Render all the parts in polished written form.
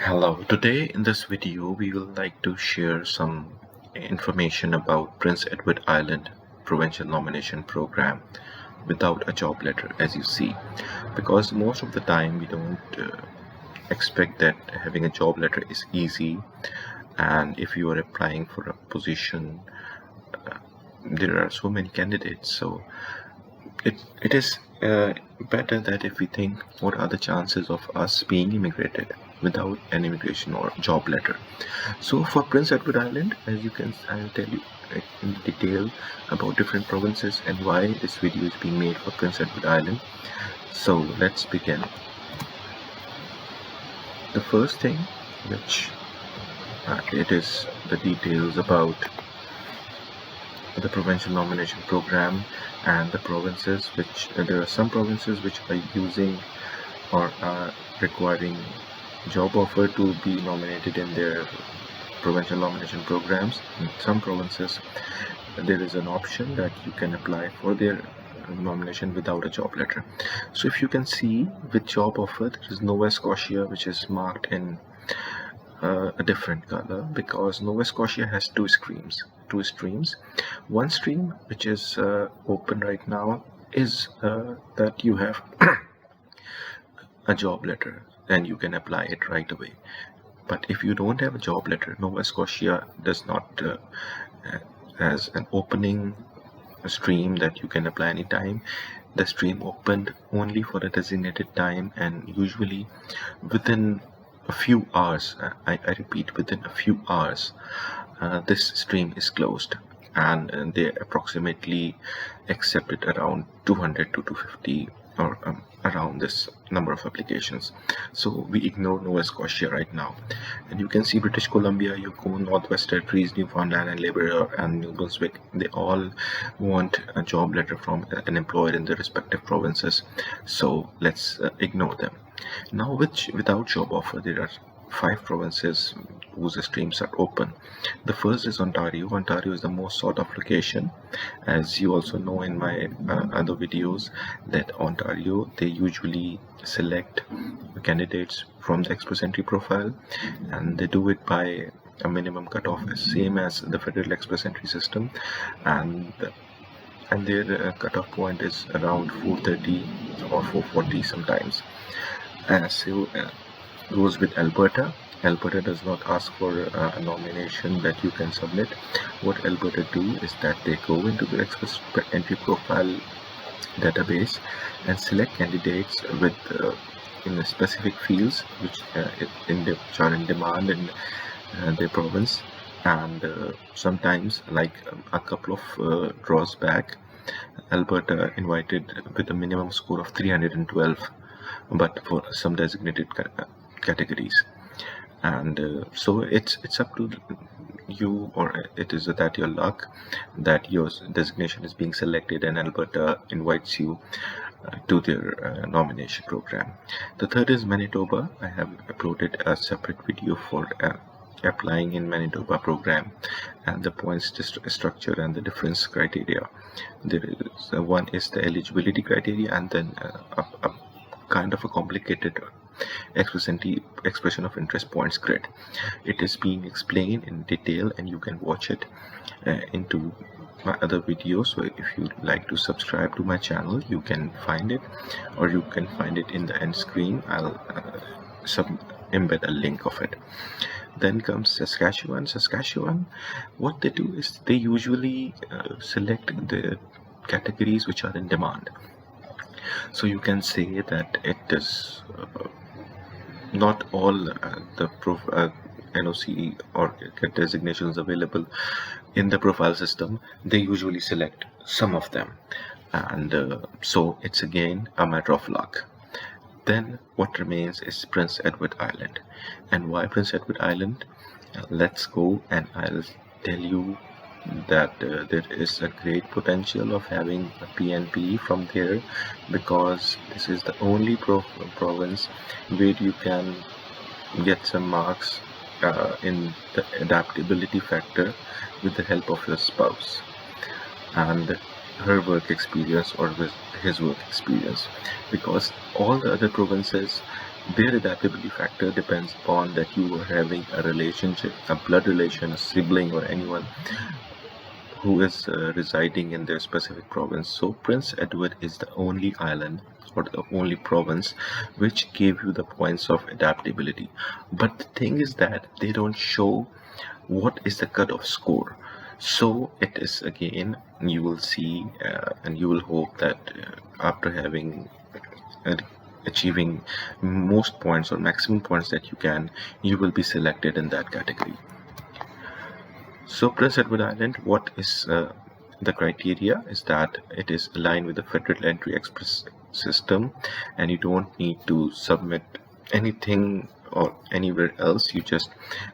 Hello, today in this video we will like to share some information about Prince Edward Island Provincial Nomination Program without a job letter, as you see, because most of the time we don't expect that having a job letter is easy, and if you are applying for a position there are so many candidates, so it is better that if we think what are the chances of us being immigrated without an immigration or job letter. So for Prince Edward Island, as you can, I'll tell you in detail about different provinces and why this video is being made for Prince Edward Island. So let's begin. The first thing which it is the details about the provincial nomination program and the provinces which there are some provinces which are using or are requiring job offer to be nominated in their provincial nomination programs. In some provinces there is an option that you can apply for their nomination without a job letter. So if you can see with job offer, there is Nova Scotia which is marked in a different color because Nova Scotia has two streams. One stream which is open right now is that you have a job letter and you can apply it right away. But if you don't have a job letter, Nova Scotia does not has an opening stream that you can apply anytime. The stream opened only for a designated time, and usually within a few hours, I repeat, within a few hours, this stream is closed, and they approximately accepted around 200 to 250 or around this number of applications. So we ignore Nova Scotia right now, and you can see British Columbia, Yukon, Northwest Territories, Newfoundland and Labrador and New Brunswick, they all want a job letter from an employer in their respective provinces, so let's ignore them. Now without job offer, there are 5 provinces whose streams are open. The first is Ontario. Ontario is the most sought of location. As you also know in my other videos, that Ontario, they usually select candidates from the express entry profile, and they do it by a minimum cutoff, same as the federal express entry system, and their cutoff point is around 430 or 440 sometimes. So goes with Alberta. Alberta does not ask for a nomination that you can submit. What Alberta do is that they go into the express entry profile database and select candidates with in the specific fields which are in demand in their province, and sometimes, like a couple of draws back, Alberta invited with a minimum score of 312, but for some designated categories, and so it's up to you, or it is that your luck that your designation is being selected and Alberta invites you to their nomination program. The third is Manitoba. I have uploaded a separate video for applying in Manitoba program and the points structure and the difference criteria. There is one is the eligibility criteria, and then a kind of a complicated expression of interest points grid. It is being explained in detail, and you can watch it into my other videos. So if you like to subscribe to my channel, you can find it, or you can find it in the end screen. I'll embed a link of it. Then comes Saskatchewan. Saskatchewan, what they do is they usually select the categories which are in demand. So you can say that it is not all the NOC or designations available in the profile system. They usually select some of them, and so it's again a matter of luck. Then what remains is Prince Edward Island. And why Prince Edward Island? Let's go and I'll tell you that there is a great potential of having a PNP from there, because this is the only province where you can get some marks in the adaptability factor with the help of your spouse. And her work experience or with his work experience, because all the other provinces, their adaptability factor depends upon that you are having a relationship, a blood relation, a sibling, or anyone who is residing in their specific province. So Prince Edward is the only island or the only province which gave you the points of adaptability. But the thing is that they don't show what is the cutoff score. So it is, again, you will see and you will hope that after having uh, achieving most points or maximum points that you can, you will be selected in that category. So Prince Edward Island, what is the criteria is that it is aligned with the Federal Entry Express system, and you don't need to submit anything or anywhere else. You just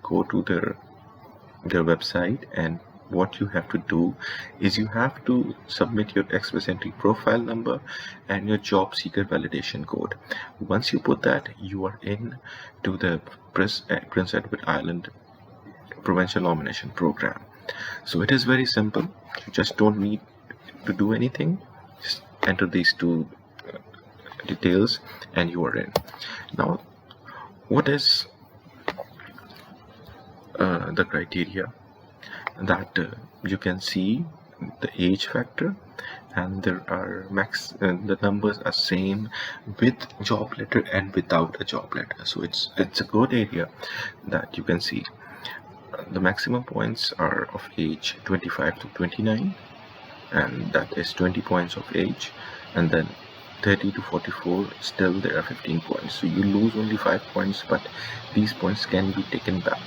go to their website, and what you have to do is you have to submit your Express Entry profile number and your job seeker validation code. Once you put that, you are in to the Prince Edward Island Provincial Nomination Program. So it is very simple. You just don't need to do anything. Just enter these two details and you are in. Now, what is the criteria? That you can see the age factor, and there are the numbers are same with job letter and without a job letter. So it's a good area that you can see. The maximum points are of age 25 to 29, and that is 20 points of age, and then 30 to 44, still there are 15 points. So you lose only 5 points, but these points can be taken back,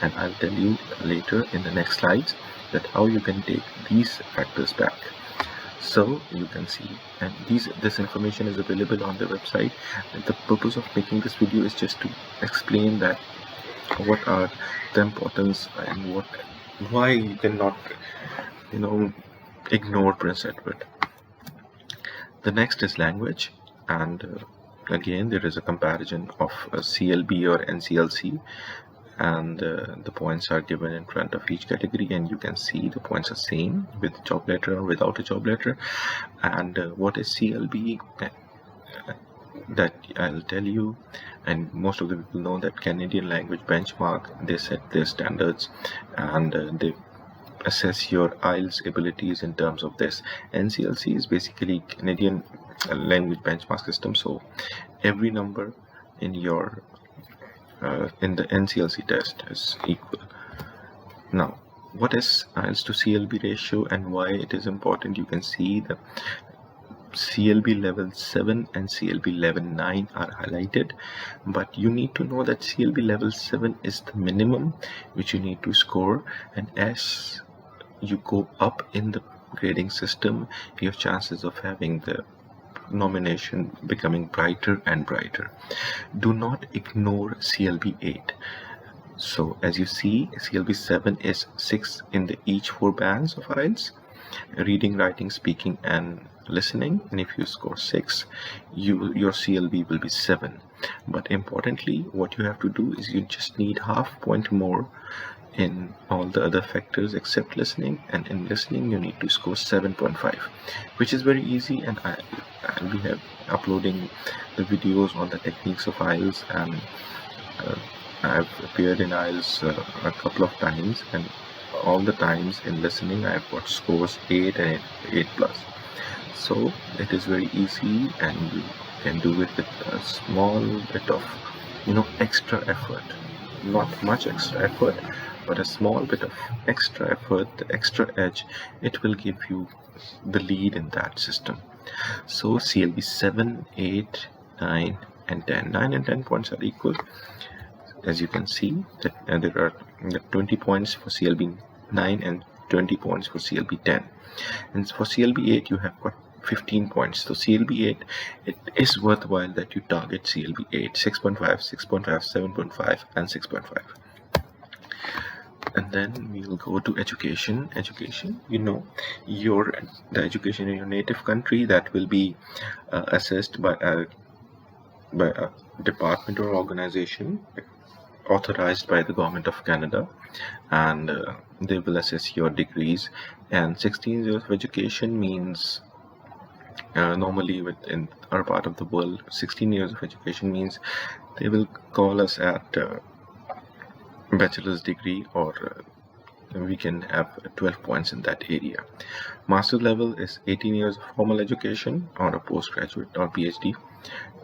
and I'll tell you later in the next slides that how you can take these factors back. So you can see, and this information is available on the website, and the purpose of making this video is just to explain that what are the importance and why you cannot ignore Prince Edward. The next is language, and again there is a comparison of CLB or NCLC, and the points are given in front of each category, and you can see the points are same with job letter or without a job letter. And what is CLB? That I'll tell you, and most of the people know that Canadian Language Benchmark, they set their standards, and they assess your IELTS abilities in terms of this. NCLC is basically Canadian Language Benchmark System, so every number in your in the NCLC test is equal. Now, what is IELTS to CLB ratio and why it is important? You can see the CLB level 7 and CLB level 9 are highlighted, but you need to know that CLB level 7 is the minimum which you need to score, and as you go up in the grading system, your chances of having the nomination becoming brighter and brighter. Do not ignore CLB 8. So as you see, CLB 7 is 6 in the each 4 bands of IELTS: reading, writing, speaking, and listening. And if you score 6, your CLB will be 7. But importantly, what you have to do is you just need half point more in all the other factors except listening, and in listening you need to score 7.5, which is very easy, and I'll be uploading the videos on the techniques of IELTS, and I've appeared in IELTS a couple of times, and all the times in listening I've got scores 8 and 8 plus. So it is very easy, and you can do it with a small bit of extra effort. Not much extra effort, but a small bit of extra effort, the extra edge, it will give you the lead in that system. So CLB 7, 8, 9 and 10. 9 and 10 points are equal. As you can see that there are 20 points for CLB 9 and 20 points for CLB 10. And for CLB 8 you have got 15 points. So CLB 8, it is worthwhile that you target CLB 8, 6.5, 6.5, 7.5 and 6.5. And then we will go to education. Education, the education in your native country, that will be assessed by a department or organization authorized by the government of Canada, and they will assess your degrees, and 16 years of education means normally within our part of the world, 16 years of education means they will call us at bachelor's degree, or we can have 12 points in that area. Master level is 18 years of formal education or a postgraduate or PhD,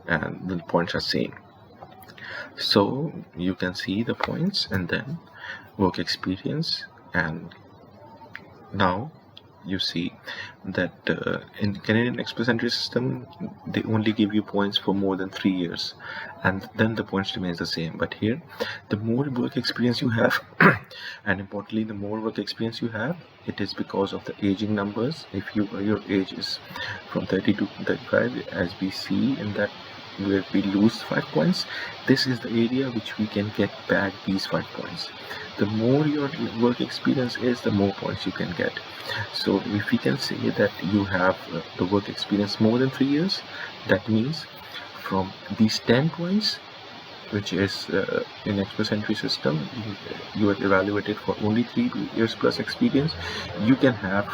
and the points are same. So you can see the points, and then work experience, and now you see that in Canadian Express Entry system they only give you points for more than 3 years, and then the points remains the same. But here, the more work experience you have and importantly, the more work experience you have, it is because of the aging numbers. If your age is from 30 to 35, as we see in that where we lose 5 points, this is the area which we can get back these 5 points. The more your work experience is, the more points you can get. So if we can say that you have the work experience more than 3 years, that means from these 10 points, which is in Express Entry system, you are evaluated for only 3 years plus experience, you can have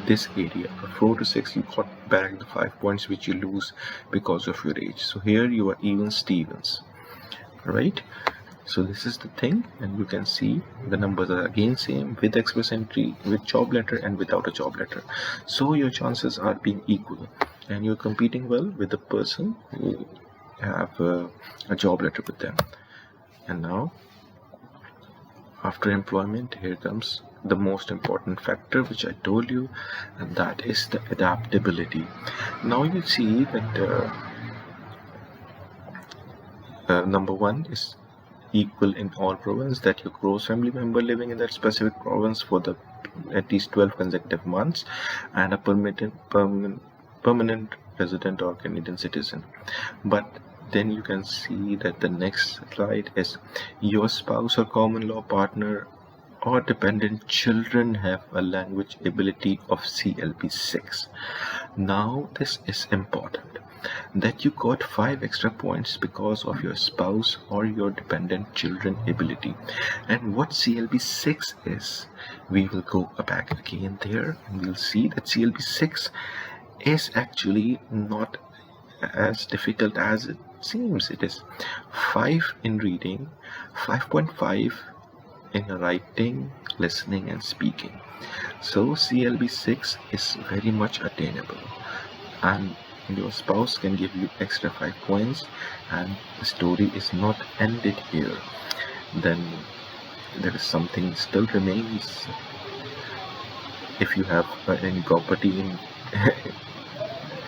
this area. For 4 to 6, you got back the 5 points which you lose because of your age. So here you are even Stevens, right? So this is the thing, and you can see the numbers are again same with Express Entry, with job letter, and without a job letter. So your chances are being equal, and you're competing well with the person who have a job letter with them. And now, after employment, here comes the most important factor which I told you, and that is the adaptability. Now you see that number 1 is equal in all province, that your gross family member living in that specific province for the at least 12 consecutive months, and a permanent resident or Canadian citizen. But then you can see that the next slide is your spouse or common law partner or dependent children have a language ability of CLB 6. Now this is important, that you got 5 extra points because of your spouse or your dependent children ability. And what CLB 6 is, we will go back again there, and we'll see that CLB 6 is actually not as difficult as it seems. It is 5 in reading, 5.5 in writing, listening, and speaking. So CLB 6 is very much attainable, and your spouse can give you extra 5 points, and the story is not ended here. Then there is something still remains. If you have any property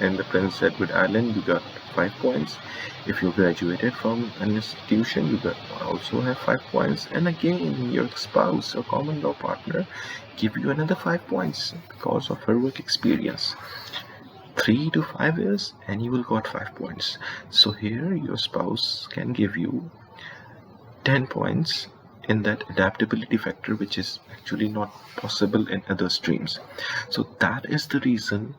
in the Prince Edward Island, you got 5 points. If you graduated from an institution, you also have 5 points. And again, your spouse or common law partner give you another 5 points because of her work experience. 3 to 5 years, and you will got 5 points. So here your spouse can give you 10 points in that adaptability factor, which is actually not possible in other streams. So that is the reason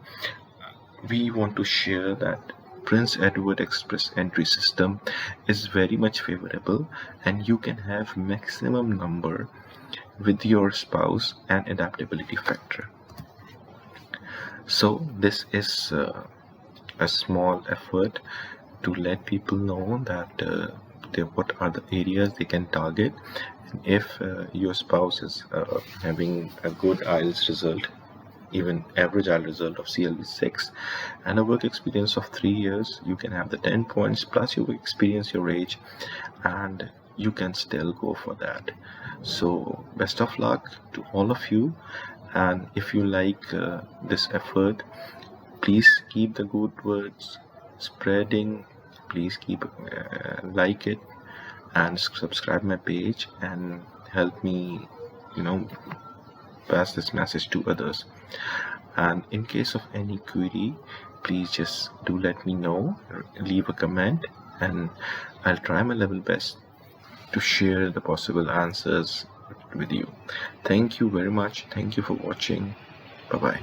we want to share that Prince Edward Express Entry system is very much favorable, and you can have maximum number with your spouse and adaptability factor. So this is a small effort to let people know that what are the areas they can target. And if your spouse is having a good IELTS result, even average IELTS result of CLB 6, and a work experience of 3 years, you can have the 10 points plus your experience, your age, and you can still go for that. So best of luck to all of you, and if you like this effort, please keep the good words spreading. Please keep like it and subscribe my page, and help me pass this message to others. And in case of any query, please just do let me know, leave a comment, and I'll try my level best to share the possible answers with you. Thank you very much. Thank you for watching. Bye bye.